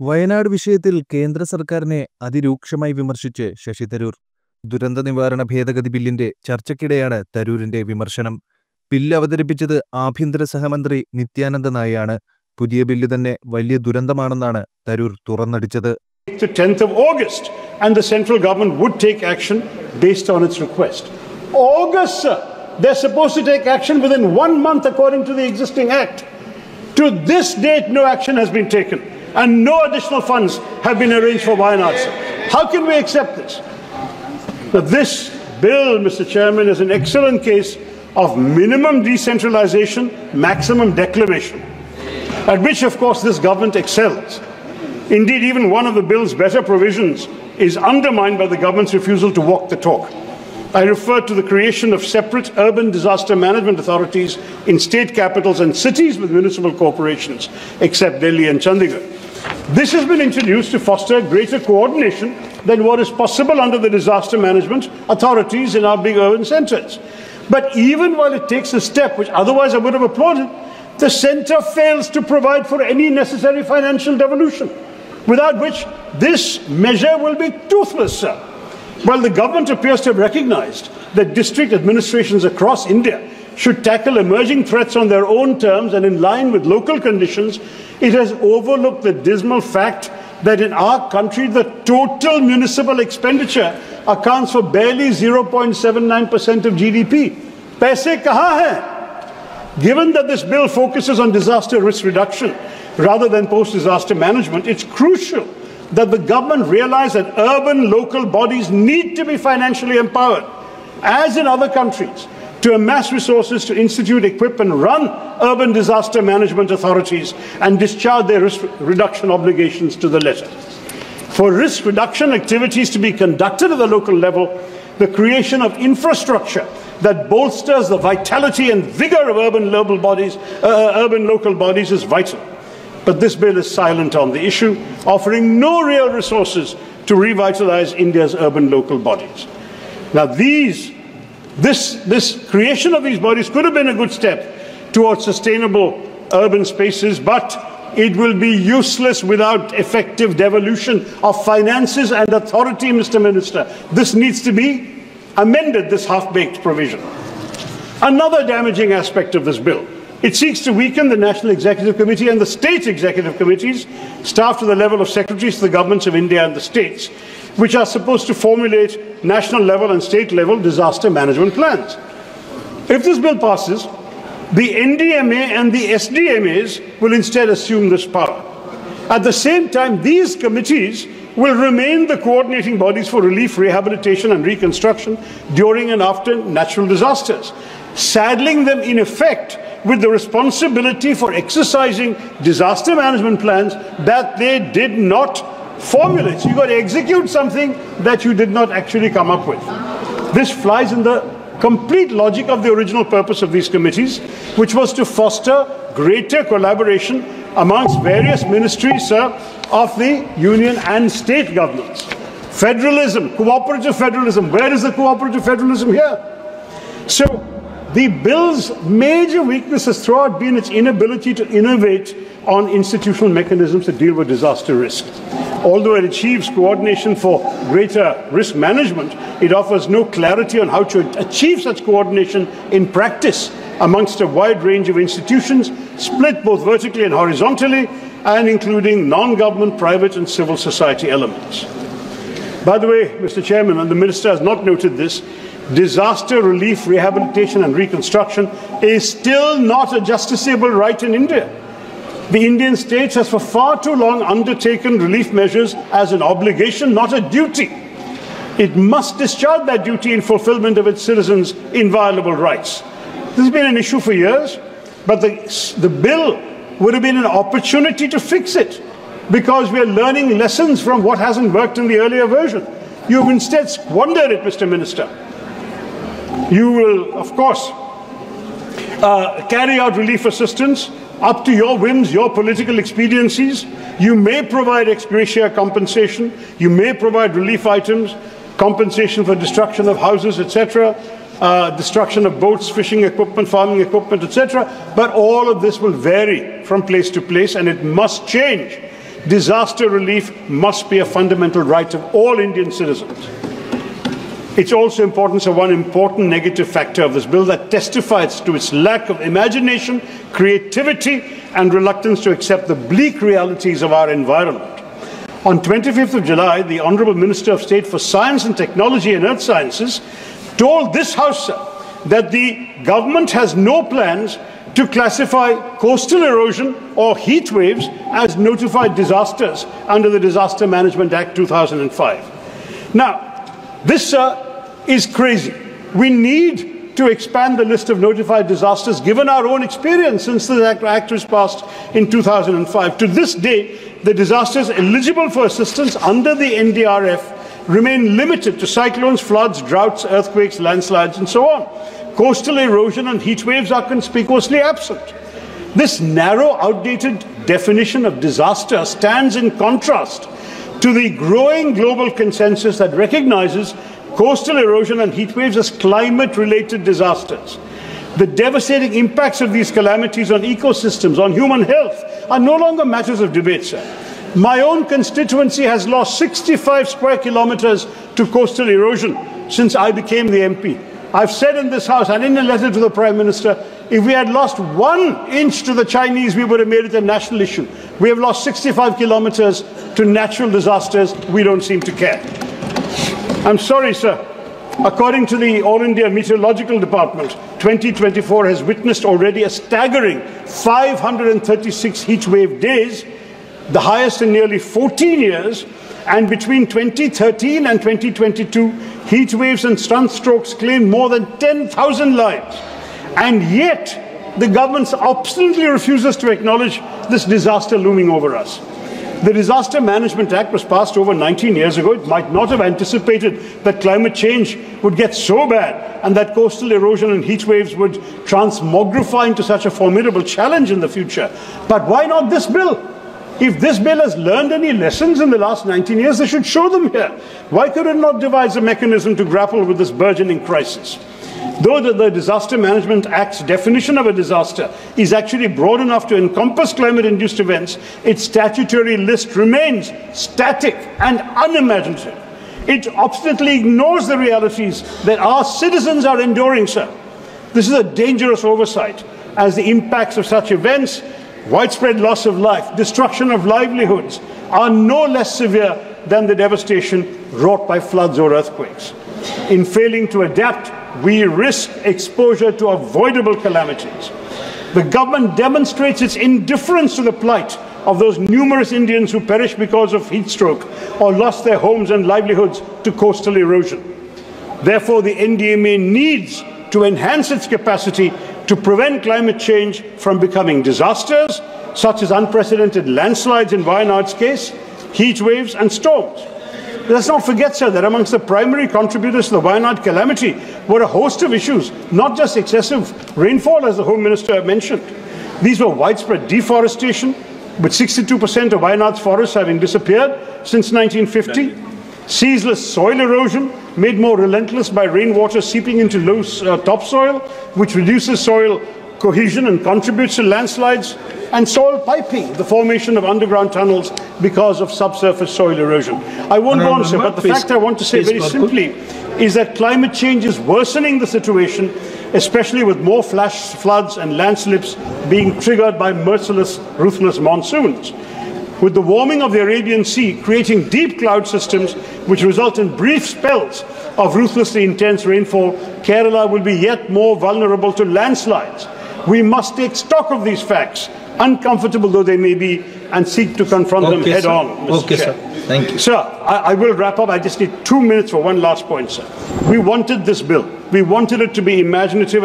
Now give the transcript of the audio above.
വയനാട് വിഷയത്തിൽ കേന്ദ്ര സർക്കാരിനെ അതിരൂക്ഷമായി വിമർശിച്ച് ശശി തരൂർ. ദുരന്ത നിവാരണ ഭേദഗതി ബില്ലിന്റെ ചർച്ചയ്ക്കിടെയാണ് തരൂരിന്റെ വിമർശനം. ബില്ല് അവതരിപ്പിച്ചത് ആഭ്യന്തര സഹമന്ത്രി നിത്യാനന്ദ നായാണ്. പുതിയ ബില്ല് തന്നെ വലിയ ദുരന്തമാണെന്നാണ് Tharoor തുറന്നടിച്ചത്. The 10th of August, and the central government would take action based on its request. August, sir. They're supposed to take action within 1 month according to the existing act. To this date, no action has been taken, and no additional funds have been arranged for Wayanad, sir. How can we accept this? Now, this bill, Mr. Chairman, is an excellent case of minimum decentralization, maximum declamation, at which, of course, this government excels. Indeed, even one of the bill's better provisions is undermined by the government's refusal to walk the talk. I refer to the creation of separate urban disaster management authorities in state capitals and cities with municipal corporations, except Delhi and Chandigarh. This has been introduced to foster greater coordination than what is possible under the disaster management authorities in our big urban centres. But even while it takes a step which otherwise I would have applauded, the centre fails to provide for any necessary financial devolution, without which this measure will be toothless, sir. While the government appears to have recognized that district administrations across India should tackle emerging threats on their own terms and in line with local conditions, it has overlooked the dismal fact that in our country the total municipal expenditure accounts for barely 0.79% of GDP. Paise kahan hai? Given that this bill focuses on disaster risk reduction rather than post-disaster management, it's crucial that the government realize that urban local bodies need to be financially empowered, as in other countries, to amass resources to institute, equip and run urban disaster management authorities and discharge their risk reduction obligations to the letter. For risk reduction activities to be conducted at the local level, the creation of infrastructure that bolsters the vitality and vigor of urban local bodies is vital. But this bill is silent on the issue, offering no real resources to revitalize India's urban local bodies. Now, this creation of these bodies could have been a good step towards sustainable urban spaces, but it will be useless without effective devolution of finances and authority, Mr. Minister. This needs to be amended, this half-baked provision. Another damaging aspect of this bill: it seeks to weaken the National Executive Committee and the State Executive Committees, staffed to the level of secretaries to the governments of India and the states, which are supposed to formulate national level and state level disaster management plans. If this bill passes, the NDMA and the SDMAs will instead assume this power. At the same time, these committees will remain the coordinating bodies for relief, rehabilitation and reconstruction during and after natural disasters, saddling them in effect with the responsibility for exercising disaster management plans that they did not formulate. So you've got to execute something that you did not actually come up with. This flies in the complete logic of the original purpose of these committees, which was to foster greater collaboration amongst various ministries, sir, of the union and state governments. Federalism, cooperative federalism. Where is the cooperative federalism here? So the bill's major weakness has throughout been its inability to innovate on institutional mechanisms to deal with disaster risk. Although it achieves coordination for greater risk management, it offers no clarity on how to achieve such coordination in practice amongst a wide range of institutions, split both vertically and horizontally, and including non-government, private and civil society elements. By the way, Mr. Chairman, and the Minister has not noted this, disaster relief, rehabilitation and reconstruction is still not a justiciable right in India. The Indian state has for far too long undertaken relief measures as an obligation, not a duty. It must discharge that duty in fulfillment of its citizens' inviolable rights. This has been an issue for years, but the bill would have been an opportunity to fix it, because we are learning lessons from what hasn't worked in the earlier version. You've instead squandered it, Mr. Minister. You will, of course, carry out relief assistance up to your whims, your political expediencies. You may provide ex gratia compensation. You may provide relief items, compensation for destruction of houses, etc., destruction of boats, fishing equipment, farming equipment, etc. But all of this will vary from place to place, and it must change disaster relief must be a fundamental right of all Indian citizens. It's also important, so one important negative factor of this bill that testifies to its lack of imagination, creativity, and reluctance to accept the bleak realities of our environment. On 25th of July, the Honourable Minister of State for Science and Technology and Earth Sciences told this House, sir, that the government has no plans to classify coastal erosion or heat waves as notified disasters under the Disaster Management Act 2005. Now, this, is crazy. We need to expand the list of notified disasters given our own experience since the act was passed in 2005. To this day, the disasters eligible for assistance under the NDRF remain limited to cyclones, floods, droughts, earthquakes, landslides, and so on. Coastal erosion and heat waves are conspicuously absent. This narrow, outdated definition of disaster stands in contrast to the growing global consensus that recognizes coastal erosion and heat waves as climate-related disasters. The devastating impacts of these calamities on ecosystems, on human health, are no longer matters of debate, sir. My own constituency has lost 65 square kilometers to coastal erosion since I became the MP. I've said in this House and in a letter to the Prime Minister, if we had lost 1 inch to the Chinese, we would have made it a national issue. We have lost 65 kilometers to natural disasters. We don't seem to care. I'm sorry, sir. According to the All India Meteorological Department, 2024 has witnessed already a staggering 536 heat wave days, the highest in nearly 14 years, and between 2013 and 2022, heat waves and sunstrokes claimed more than 10,000 lives. And yet, the government obstinately refuses to acknowledge this disaster looming over us. The Disaster Management Act was passed over 19 years ago. It might not have anticipated that climate change would get so bad and that coastal erosion and heat waves would transmogrify into such a formidable challenge in the future. But why not this bill? If this bill has learned any lessons in the last 19 years, they should show them here. Why could it not devise a mechanism to grapple with this burgeoning crisis? Though the Disaster Management Act's definition of a disaster is actually broad enough to encompass climate-induced events, its statutory list remains static and unimaginative. It obstinately ignores the realities that our citizens are enduring, sir. This is a dangerous oversight, as the impacts of such events, widespread loss of life, destruction of livelihoods, are no less severe than the devastation wrought by floods or earthquakes. In failing to adapt, we risk exposure to avoidable calamities. The government demonstrates its indifference to the plight of those numerous Indians who perished because of heat stroke or lost their homes and livelihoods to coastal erosion. Therefore, the NDMA needs to enhance its capacity to prevent climate change from becoming disasters, such as unprecedented landslides in Wayanad's case, heat waves and storms. Let's not forget, sir, that amongst the primary contributors to the Wayanad calamity were a host of issues, not just excessive rainfall, as the Home Minister mentioned. These were widespread deforestation, with 62% of Wayanad's forests having disappeared since 1950, ceaseless soil erosion, made more relentless by rainwater seeping into loose topsoil, which reduces soil cohesion and contributes to landslides, and soil piping, the formation of underground tunnels because of subsurface soil erosion. I won't go on, sir, but the fact I want to say very simply is that climate change is worsening the situation, especially with more flash floods and landslips being triggered by merciless, ruthless monsoons. With the warming of the Arabian Sea creating deep cloud systems which result in brief spells of ruthlessly intense rainfall, Kerala will be yet more vulnerable to landslides. We must take stock of these facts, uncomfortable though they may be, and seek to confront them head on, Mr. Chair. Sir. Thank you. Sir, I will wrap up. I just need 2 minutes for one last point, sir. We wanted this bill. We wanted it to be imaginative.